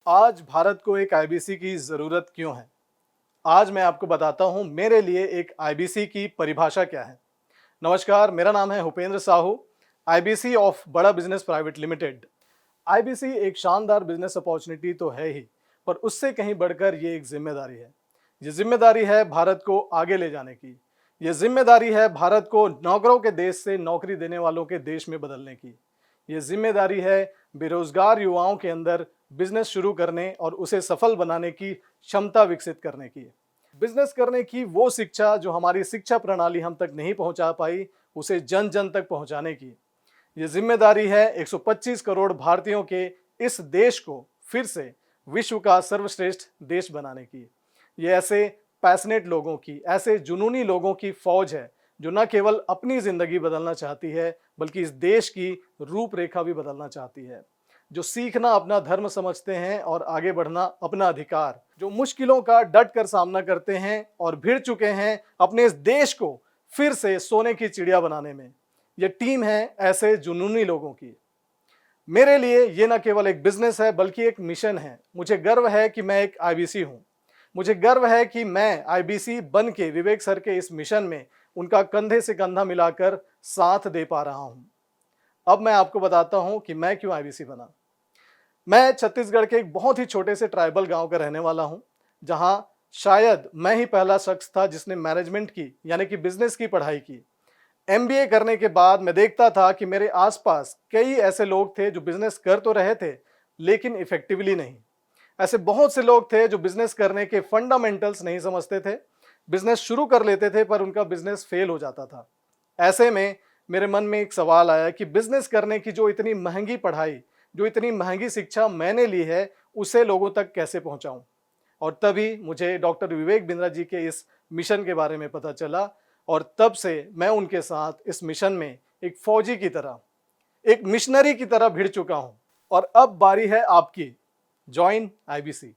आज भारत को एक आईबीसी की ज़रूरत क्यों है? आज मैं आपको बताता हूँ मेरे लिए एक आईबीसी की परिभाषा क्या है। नमस्कार, मेरा नाम है भूपेंद्र साहू, आईबीसी ऑफ बड़ा बिज़नेस प्राइवेट लिमिटेड। आईबीसी एक शानदार बिज़नेस अपॉर्चुनिटी तो है ही, पर उससे कहीं बढ़कर ये एक ज़िम्मेदारी है। ये ज़िम्मेदारी है भारत को आगे ले जाने की। ये ज़िम्मेदारी है भारत को नौकरों के देश से नौकरी देने वालों के देश में बदलने की। ये ज़िम्मेदारी है बेरोज़गार युवाओं के अंदर बिज़नेस शुरू करने और उसे सफल बनाने की क्षमता विकसित करने की। बिज़नेस करने की वो शिक्षा जो हमारी शिक्षा प्रणाली हम तक नहीं पहुंचा पाई, उसे जन जन तक पहुंचाने की। ये जिम्मेदारी है 125 करोड़ भारतीयों के इस देश को फिर से विश्व का सर्वश्रेष्ठ देश बनाने की। ये ऐसे पैशनेट लोगों की, ऐसे जुनूनी लोगों की फौज है जो न केवल अपनी जिंदगी बदलना चाहती है, बल्कि इस देश की रूपरेखा भी बदलना चाहती है। जो सीखना अपना धर्म समझते हैं और आगे बढ़ना अपना अधिकार, जो मुश्किलों का डट कर सामना करते हैं और भिड़ चुके हैं अपने इस देश को फिर से सोने की चिड़िया बनाने में। ये टीम है ऐसे जुनूनी लोगों की। मेरे लिए ये न केवल एक बिजनेस है, बल्कि एक मिशन है। मुझे गर्व है कि मैं एक आईबीसी हूं। मुझे गर्व है कि मैं आईबीसी बन के विवेक सर के इस मिशन में उनका कंधे से कंधा मिलाकर साथ दे पा रहा हूं। अब मैं आपको बताता हूं कि मैं क्यों आईबीसी बना। मैं छत्तीसगढ़ के एक बहुत ही छोटे से ट्राइबल गांव का रहने वाला हूं, जहां शायद मैं ही पहला शख्स था जिसने मैनेजमेंट की, यानी कि बिजनेस की पढ़ाई की। एमबीए करने के बाद मैं देखता था कि मेरे आसपास कई ऐसे लोग थे जो बिजनेस कर तो रहे थे, लेकिन इफेक्टिवली नहीं। ऐसे बहुत से लोग थे जो बिजनेस करने के फंडामेंटल्स नहीं समझते थे। बिजनेस शुरू कर लेते थे पर उनका बिजनेस फेल हो जाता था। ऐसे में मेरे मन में एक सवाल आया कि बिजनेस करने की जो इतनी महंगी पढ़ाई, जो इतनी महंगी शिक्षा मैंने ली है, उसे लोगों तक कैसे पहुंचाऊं। और तभी मुझे डॉक्टर विवेक बिंद्रा जी के इस मिशन के बारे में पता चला, और तब से मैं उनके साथ इस मिशन में एक फौजी की तरह, एक मिशनरी की तरह भिड़ चुका हूं। और अब बारी है आपकी। Join IBC.